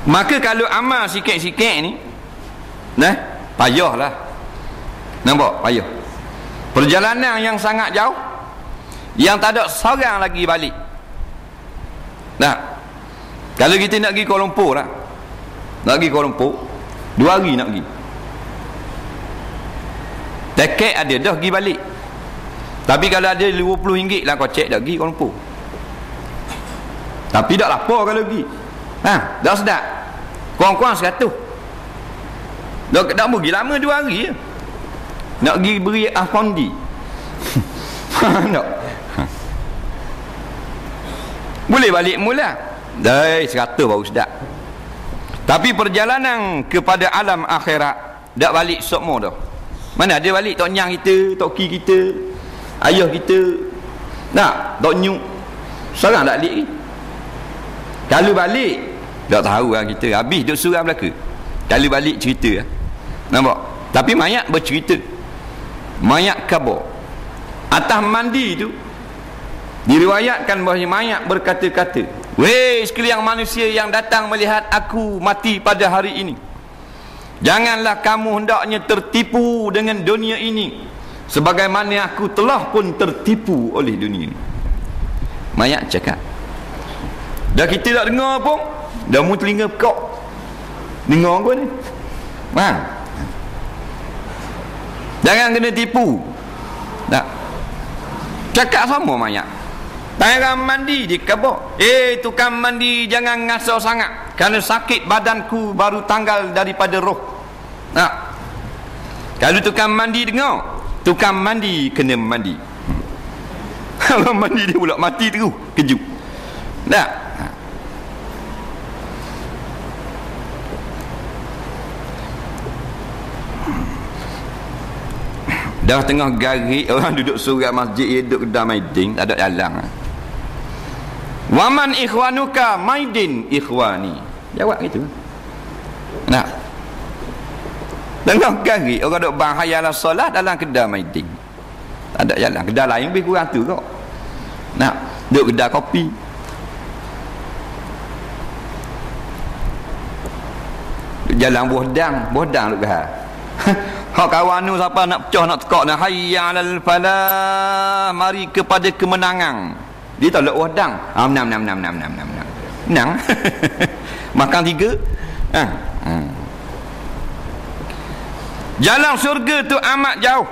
Maka kalau amal sikit-sikit ni, payahlah. Nampak? Payah. Perjalanan yang sangat jauh, yang tak ada seorang lagi balik. Kalau kita nak pergi Kuala Lumpur lah, nak pergi Kuala Lumpur 2 hari nak pergi, tiket ada dah pergi balik. Tapi kalau ada RM50 lah kocek dah pergi Kuala Lumpur. Tapi tak lapar kalau pergi. Dah sedap. Kurang-kurang 100. Tak pergi lama 2 hari je. Nak pergi beri Afondi. Tak. Boleh balik mula. Dah 100 baru sedap. Tapi perjalanan kepada alam akhirat tak balik semua dah. Mana ada balik tok nyang kita, tok ki kita, ayah kita. Tok nyuk. Seorang tak balik ni. Kalau balik tak tahu lah kita. Habis duk surah belaka. Kalau balik cerita lah. Nampak? Tapi mayat bercerita. Mayat kabur. Atas mandi tu diriwayatkan bahawa mayat berkata-kata, "Weh sekalian manusia yang datang melihat aku mati pada hari ini, janganlah kamu hendaknya tertipu dengan dunia ini sebagaimana aku telah pun tertipu oleh dunia ini." Mayat cakap. Dah kita tak dengar pun, dah mu telinga pekak. Dengar apa ni? Jangan kena tipu. Tak. Cakap sama mayat. Tangan mandi di kabur. Tukang mandi jangan ngasau sangat, kerana sakit badanku baru tanggal daripada roh. Kalau tukang mandi dengar, tukang mandi kena mandi. Kalau mandi dia pula mati terus, kejut. Tak. Dah tengah garik, orang duduk surat masjid, duduk kedai maidin, tak ada jalan. Waman ikhwanuka maidin ikhwani. Jawab gitu. Tengah garik, orang duduk bahayalah solat dalam kedai maidin, tak ada jalan. Kedai lain lebih kurang tu kok. Duduk kedai kopi. Jalan bohdang duduk behar. Hak kawan tu siapa nak pecah nak tekak nak hayya alal falah, mari kepada kemenangan. Dia tak lek wadang. Menang. Makan 3. Jalan surga tu amat jauh.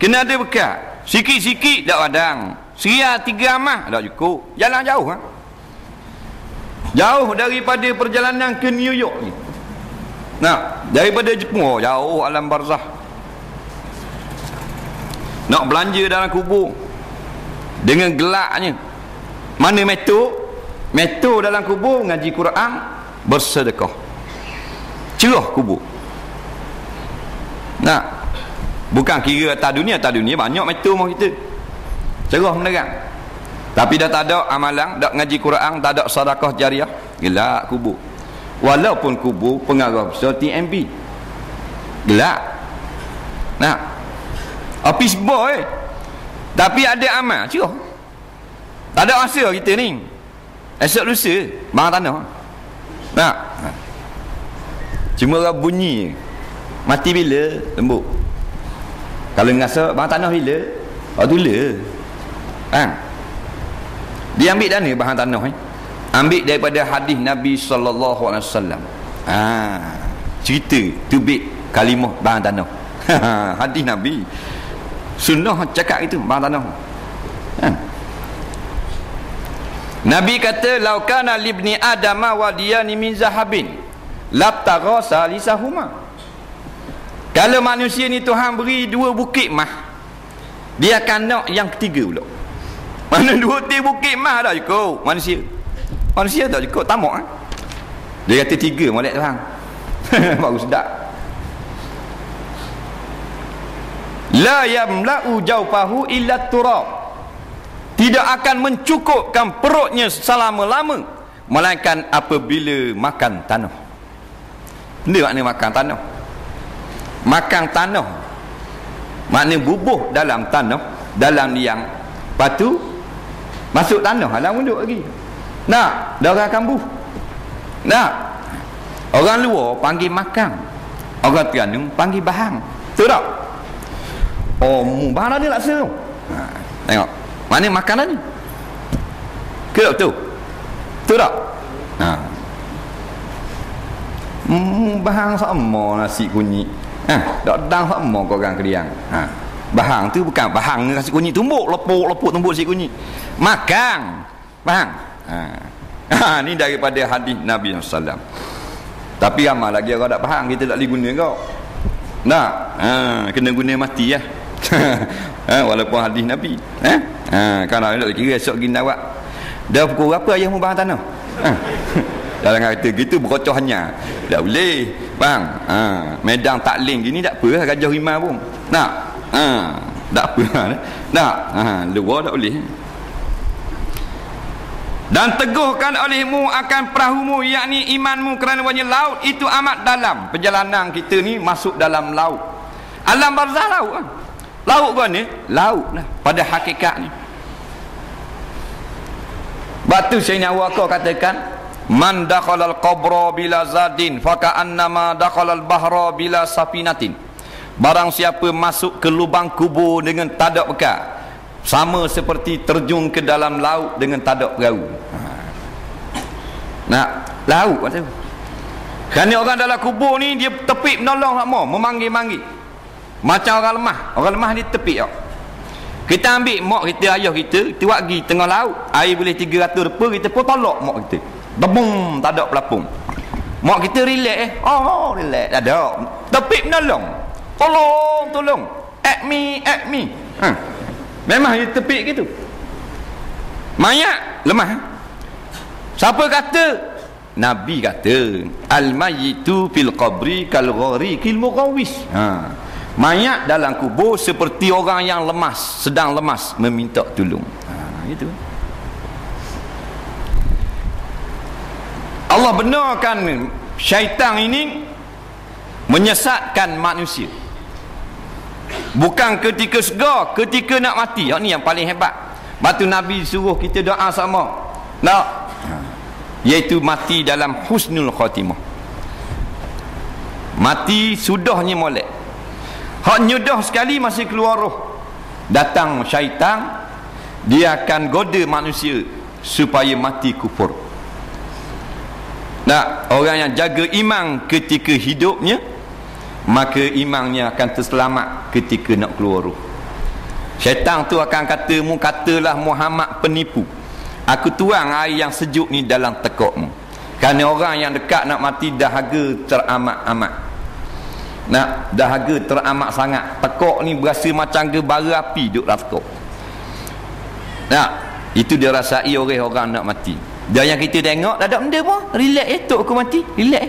Kena ada bekal. Sikit-sikit dak wadang. Seria 3 amah dak cukup. Jalan jauh Jauh daripada perjalanan ke New York ni. Daripada Jepun jauh alam barzah. Nak belanja dalam kubur dengan gelaknya. Mana metro dalam kubur ngaji Quran, bersedekah, cerah kubur. Bukan kira atas dunia banyak metro mah kita cerah menerang. Tapi dah tak ada amalan, tak ngaji Quran, tak ada sedekah jariah, gelak kubur. Walaupun kubur pengarah besar TMB, gelap. Office boy, tapi ada amal cerah. Tak ada masa kita ni. Esok lusa bang tanah. Cuma orang bunyi mati bila lembut. Kalau ngasa bang tanah bila tula. Dia ambil dana bahan tanah ambil daripada hadis Nabi sallallahu alaihi wasallam. Cerita tubik kalimah bahan tanah. Hadis Nabi. Sunnah cakap itu bahan tanah. Nabi kata, "Lau kana libni adama wadiyani min zahabin labtagha salisahuma." Kalau manusia ni Tuhan beri 2 bukit mah, dia akan nak yang ketiga pula. Mana 2 bukit mah dah cukup manusia. Manusia tak cukup, tamak Dia kata 3 molek Tuhan. Baru sedap. La yamla'u jawfahu illa turab. Tidak akan mencukupkan perutnya selama-lama melainkan apabila makan tanah. Benda makna makan tanah? Makan tanah makna bubuh dalam tanah, dalam liang, lepas tu masuk tanah, alam unduk lagi. Dah orang kambuh. Orang luar panggil makan, orang Terengganu panggil bahang. Betul tak? Oh, bahang dia laksa tu. Tengok. Mana makanan ni? Ke tak betul? Betul tak? Bahang sama nasi kunyit. Tak dang sama korang keliang. Bahang tu bukan bahang nasi kunyit tumbuk, lepuk tumbuk nasi kunyit. Makan. Bahang. Ni daripada hadis Nabi SAW. Tapi ramai lagi orang tak faham, kita tak boleh guna kau. Nak? Kena guna mati lah. Walaupun hadis Nabi. Kalau tak kira esok pergi nawak. Dah pukul berapa ayah mu bahang tanah? Dalam kata gitu berocohnya. Tak boleh. Bang. Medang taklim gini tak apa lah gajah rimau pun. Nak? Tak apa lah. Nak? Luar tak boleh. Dan teguhkan olehmu akan perahumu, yakni imanmu, kerana wanya laut itu amat dalam. Perjalanan kita ni masuk dalam laut. Alam barzah laut kan? Laut kan ni? Laut lah pada hakikat ni. Batu Sayyidina Abu Bakar katakan, man dakhalal qabra bila zadin faka'annama dakhalal bahra bila safinatin. Barang siapa masuk ke lubang kubur dengan tak ada bekal, sama seperti terjun ke dalam laut dengan tak ada perahu. Nah, laut kata. Kerana orang dalam kubur ni dia tepik menolong hak mau, memanggil-manggil. Macam orang lemah. Orang lemah ni tepik tak. Kita ambil mak kita, ayah kita, kita buat pergi tengah laut, air boleh 300 depa, kita pun tolak mak kita. Debung, tak ada pelapung. Mak kita relax relax. Tak ada. Tepik menolong. Tolong. At me. Memang dia tepik gitu. Mayat lemah. Siapa kata? Nabi kata, al-mayyitu fil qabri kal ghariqil mughawis. Mayat dalam kubur seperti orang yang lemas, sedang lemas meminta tolong. Gitu. Allah benarkan syaitan ini menyesatkan manusia. Bukan ketika segar, ketika nak mati. Ini yang paling hebat. Batu Nabi suruh kita doa sama. Nak, iaitu mati dalam husnul khatimah. Mati sudahnya molek. Hak nyudah sekali masih keluar roh. Datang syaitan, dia akan goda manusia supaya mati kufur. Nah, orang yang jaga iman ketika hidupnya, maka imannya akan terselamat ketika nak keluar roh. Syaitan tu akan katalah Muhammad penipu. Aku tuang air yang sejuk ni dalam tekukmu. Kerana orang yang dekat nak mati dahaga teramat-amat. Nak dahaga teramat sangat. Tekuk ni berasa macam gebara api duduk dalam tekuk. Nah, itu dia rasai orang nak mati. Dan yang kita tengok tak ada benda pun, relax tok aku mati, relax.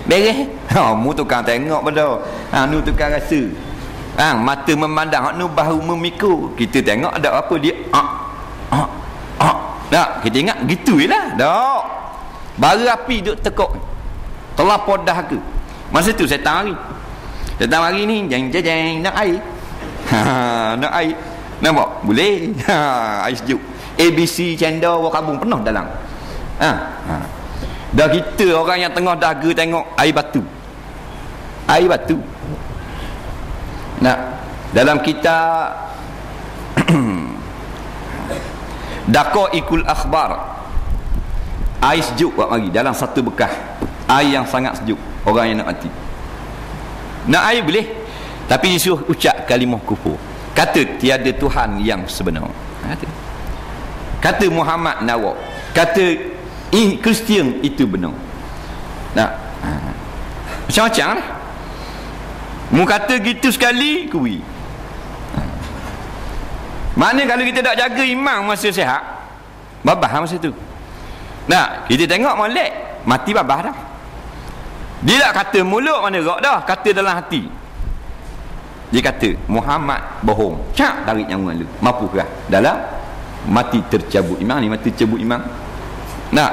Beres. Mu tukang tengok pada. Nu tukang rasa. Mata memandang, hak nu bahu memikul. Kita tengok ada apa dia. Tak, kita ingat gitu jelah. Tak. Bara api duk tekuk. Terlapor dahaga. Masa tu saya tang hari ni jeng nak air. Nak air. Nampak? Boleh. Air sejuk. ABC cendol wakabung penuh dalam. Dah kita orang yang tengah dahaga tengok air batu. Air batu. Nah, dalam kitab Daqaiqul Akhbar, air sejuk buat mari dalam satu bekas. Air yang sangat sejuk, orang yang nak mati. Nak air boleh, tapi disuruh ucap kalimah kufur. Kata tiada Tuhan yang sebenar. Kata Muhammad nawak. Kata Kristian itu benar. Nah, macam-macam lah. Mu kata gitu sekali, kuwi. Mana kalau kita tak jaga iman masa sihat, babah masa tu. Nah, kita tengok molek, mati babah dah. Dia tak kata mulut mana gerak dah, kata dalam hati. Dia kata Muhammad bohong. Cak tarik nyawa lu. Mampukah dalam mati tercabut iman ni, mati tercabut iman. Nah,